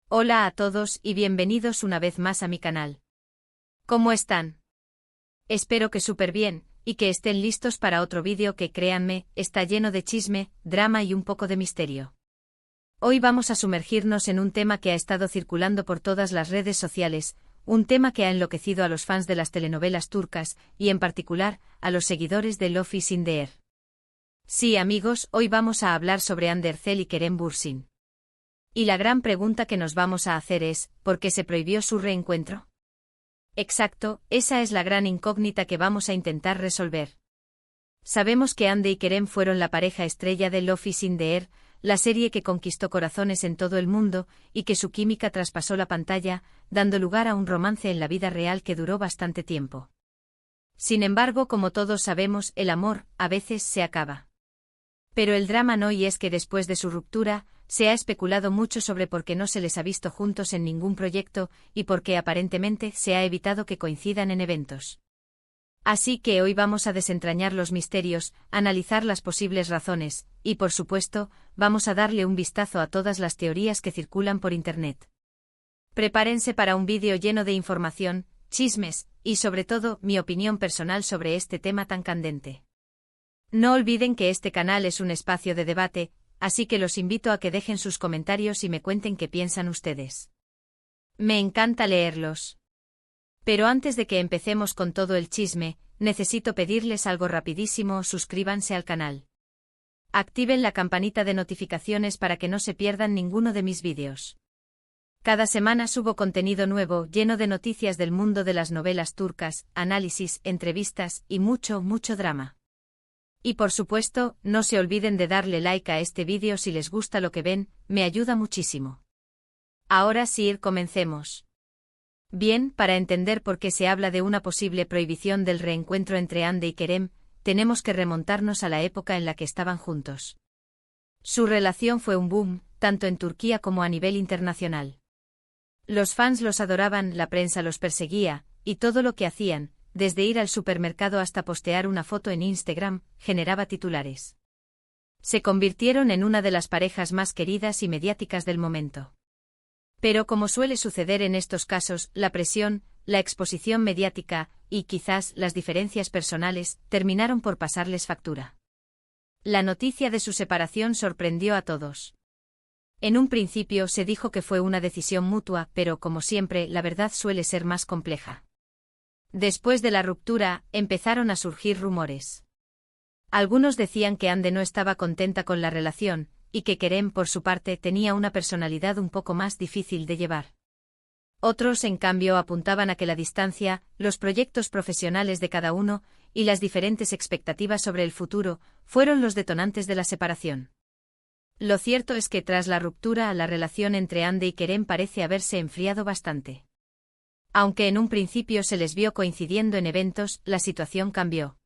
Hola a todos y bienvenidos una vez más a mi canal. ¿Cómo están? Espero que súper bien, y que estén listos para otro vídeo que, créanme, está lleno de chisme, drama y un poco de misterio. Hoy vamos a sumergirnos en un tema que ha estado circulando por todas las redes sociales, un tema que ha enloquecido a los fans de las telenovelas turcas, y en particular, a los seguidores de Love is in the Air. Sí, amigos, hoy vamos a hablar sobre Hande Erçel y Kerem Bürsin. Y la gran pregunta que nos vamos a hacer es, ¿por qué se prohibió su reencuentro? Exacto, esa es la gran incógnita que vamos a intentar resolver. Sabemos que Hande y Kerem fueron la pareja estrella de Love is in the Air, la serie que conquistó corazones en todo el mundo, y que su química traspasó la pantalla, dando lugar a un romance en la vida real que duró bastante tiempo. Sin embargo, como todos sabemos, el amor, a veces, se acaba. Pero el drama no, y es que después de su ruptura, se ha especulado mucho sobre por qué no se les ha visto juntos en ningún proyecto, y por qué aparentemente se ha evitado que coincidan en eventos. Así que hoy vamos a desentrañar los misterios, analizar las posibles razones, y por supuesto, vamos a darle un vistazo a todas las teorías que circulan por internet. Prepárense para un vídeo lleno de información, chismes, y sobre todo, mi opinión personal sobre este tema tan candente. No olviden que este canal es un espacio de debate, así que los invito a que dejen sus comentarios y me cuenten qué piensan ustedes. Me encanta leerlos. Pero antes de que empecemos con todo el chisme, necesito pedirles algo rapidísimo: suscríbanse al canal. Activen la campanita de notificaciones para que no se pierdan ninguno de mis vídeos. Cada semana subo contenido nuevo, lleno de noticias del mundo de las novelas turcas, análisis, entrevistas y mucho drama. Y por supuesto, no se olviden de darle like a este vídeo si les gusta lo que ven, me ayuda muchísimo. Ahora sí, comencemos. Bien, para entender por qué se habla de una posible prohibición del reencuentro entre Hande y Kerem, tenemos que remontarnos a la época en la que estaban juntos. Su relación fue un boom, tanto en Turquía como a nivel internacional. Los fans los adoraban, la prensa los perseguía, y todo lo que hacían, desde ir al supermercado hasta postear una foto en Instagram, generaba titulares. Se convirtieron en una de las parejas más queridas y mediáticas del momento. Pero como suele suceder en estos casos, la presión, la exposición mediática, y quizás las diferencias personales, terminaron por pasarles factura. La noticia de su separación sorprendió a todos. En un principio se dijo que fue una decisión mutua, pero como siempre, la verdad suele ser más compleja. Después de la ruptura, empezaron a surgir rumores. Algunos decían que Hande no estaba contenta con la relación, y que Kerem, por su parte, tenía una personalidad un poco más difícil de llevar. Otros, en cambio, apuntaban a que la distancia, los proyectos profesionales de cada uno, y las diferentes expectativas sobre el futuro, fueron los detonantes de la separación. Lo cierto es que tras la ruptura, la relación entre Hande y Kerem parece haberse enfriado bastante. Aunque en un principio se les vio coincidiendo en eventos, la situación cambió.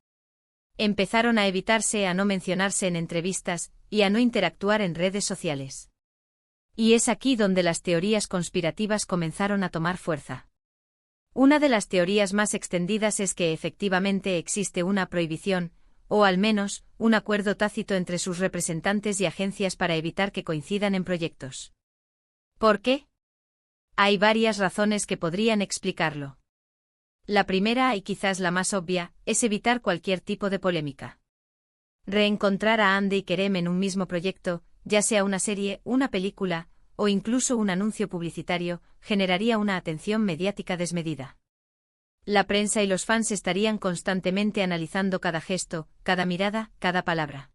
Empezaron a evitarse, a no mencionarse en entrevistas, y a no interactuar en redes sociales. Y es aquí donde las teorías conspirativas comenzaron a tomar fuerza. Una de las teorías más extendidas es que efectivamente existe una prohibición, o al menos, un acuerdo tácito entre sus representantes y agencias para evitar que coincidan en proyectos. ¿Por qué? Hay varias razones que podrían explicarlo. La primera, y quizás la más obvia, es evitar cualquier tipo de polémica. Reencontrar a Hande y Kerem en un mismo proyecto, ya sea una serie, una película, o incluso un anuncio publicitario, generaría una atención mediática desmedida. La prensa y los fans estarían constantemente analizando cada gesto, cada mirada, cada palabra.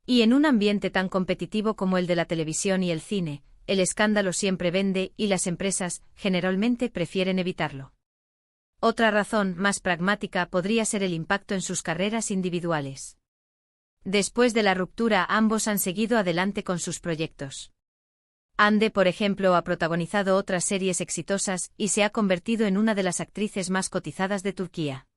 Y en un ambiente tan competitivo como el de la televisión y el cine, el escándalo siempre vende y las empresas, generalmente, prefieren evitarlo. Otra razón, más pragmática, podría ser el impacto en sus carreras individuales. Después de la ruptura, ambos han seguido adelante con sus proyectos. Hande, por ejemplo, ha protagonizado otras series exitosas y se ha convertido en una de las actrices más cotizadas de Turquía.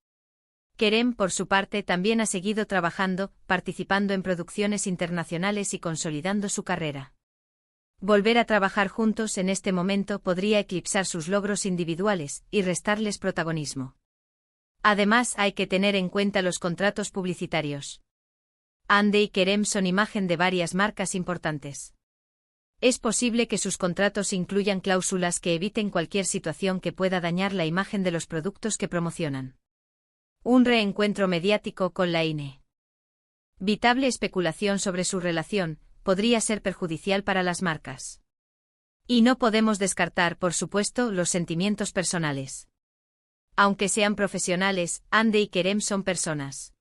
Kerem, por su parte, también ha seguido trabajando, participando en producciones internacionales y consolidando su carrera. Volver a trabajar juntos en este momento podría eclipsar sus logros individuales y restarles protagonismo. Además, hay que tener en cuenta los contratos publicitarios. Hande y Kerem son imagen de varias marcas importantes. Es posible que sus contratos incluyan cláusulas que eviten cualquier situación que pueda dañar la imagen de los productos que promocionan. Un reencuentro mediático con la inevitable especulación sobre su relación podría ser perjudicial para las marcas. Y no podemos descartar, por supuesto, los sentimientos personales. Aunque sean profesionales, Hande y Kerem son personas.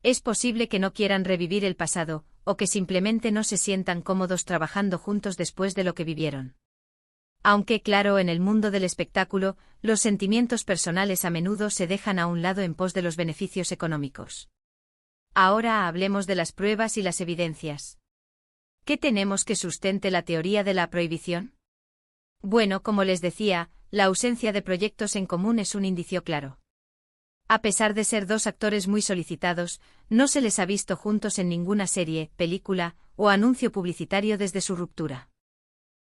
Es posible que no quieran revivir el pasado, o que simplemente no se sientan cómodos trabajando juntos después de lo que vivieron. Aunque, claro, en el mundo del espectáculo, los sentimientos personales a menudo se dejan a un lado en pos de los beneficios económicos. Ahora hablemos de las pruebas y las evidencias. ¿Qué tenemos que sustente la teoría de la prohibición? Bueno, como les decía, la ausencia de proyectos en común es un indicio claro. A pesar de ser dos actores muy solicitados, no se les ha visto juntos en ninguna serie, película o anuncio publicitario desde su ruptura.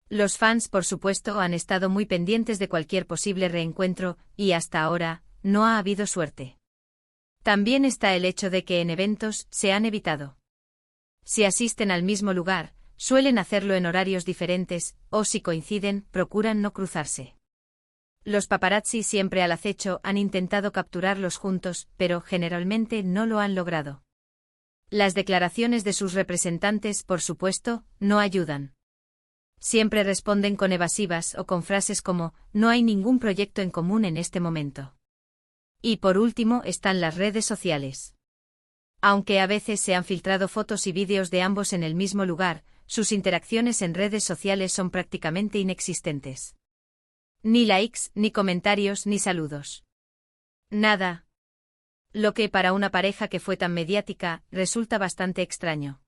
Los fans, por supuesto, han estado muy pendientes de cualquier posible reencuentro, y hasta ahora, no ha habido suerte. También está el hecho de que en eventos se han evitado. Si asisten al mismo lugar, suelen hacerlo en horarios diferentes, o si coinciden, procuran no cruzarse. Los paparazzi, siempre al acecho, han intentado capturarlos juntos, pero generalmente no lo han logrado. Las declaraciones de sus representantes, por supuesto, no ayudan. Siempre responden con evasivas o con frases como, no hay ningún proyecto en común en este momento. Y por último están las redes sociales. Aunque a veces se han filtrado fotos y vídeos de ambos en el mismo lugar, sus interacciones en redes sociales son prácticamente inexistentes. Ni likes, ni comentarios, ni saludos. Nada. Lo que para una pareja que fue tan mediática, resulta bastante extraño.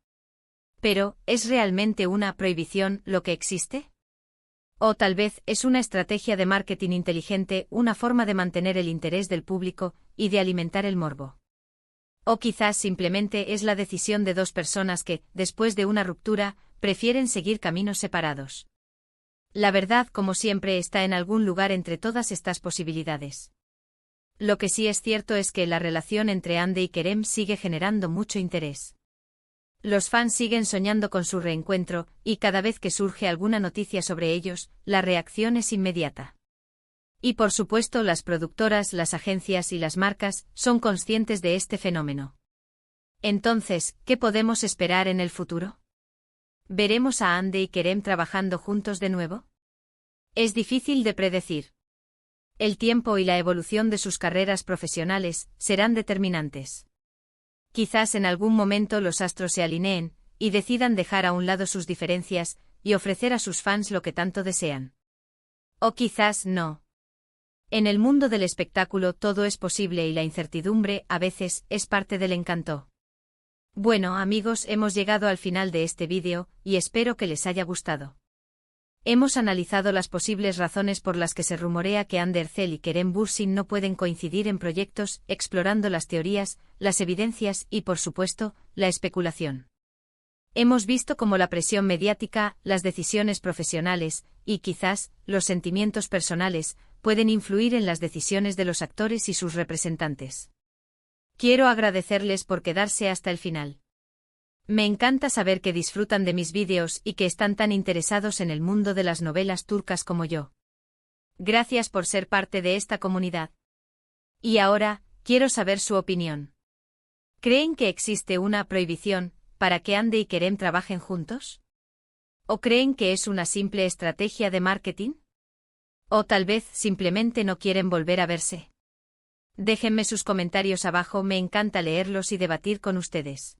Pero, ¿es realmente una prohibición lo que existe? O tal vez es una estrategia de marketing inteligente, una forma de mantener el interés del público y de alimentar el morbo. O quizás simplemente es la decisión de dos personas que, después de una ruptura, prefieren seguir caminos separados. La verdad, como siempre, está en algún lugar entre todas estas posibilidades. Lo que sí es cierto es que la relación entre Hande y Kerem sigue generando mucho interés. Los fans siguen soñando con su reencuentro, y cada vez que surge alguna noticia sobre ellos, la reacción es inmediata. Y por supuesto las productoras, las agencias y las marcas son conscientes de este fenómeno. Entonces, ¿qué podemos esperar en el futuro? ¿Veremos a Hande y Kerem trabajando juntos de nuevo? Es difícil de predecir. El tiempo y la evolución de sus carreras profesionales serán determinantes. Quizás en algún momento los astros se alineen y decidan dejar a un lado sus diferencias y ofrecer a sus fans lo que tanto desean. O quizás no. En el mundo del espectáculo todo es posible y la incertidumbre, a veces, es parte del encanto. Bueno, amigos, hemos llegado al final de este vídeo, y espero que les haya gustado. Hemos analizado las posibles razones por las que se rumorea que Hande Erçel y Kerem Bürsin no pueden coincidir en proyectos, explorando las teorías, las evidencias y, por supuesto, la especulación. Hemos visto cómo la presión mediática, las decisiones profesionales, y quizás, los sentimientos personales, pueden influir en las decisiones de los actores y sus representantes. Quiero agradecerles por quedarse hasta el final. Me encanta saber que disfrutan de mis vídeos y que están tan interesados en el mundo de las novelas turcas como yo. Gracias por ser parte de esta comunidad. Y ahora, quiero saber su opinión. ¿Creen que existe una prohibición para que Hande y Kerem trabajen juntos? ¿O creen que es una simple estrategia de marketing? ¿O tal vez simplemente no quieren volver a verse? Déjenme sus comentarios abajo, me encanta leerlos y debatir con ustedes.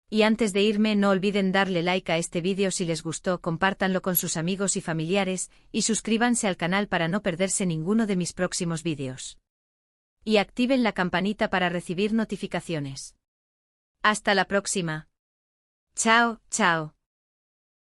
Y antes de irme, no olviden darle like a este vídeo si les gustó, compártanlo con sus amigos y familiares, y suscríbanse al canal para no perderse ninguno de mis próximos vídeos. Y activen la campanita para recibir notificaciones. Hasta la próxima. Chao, chao.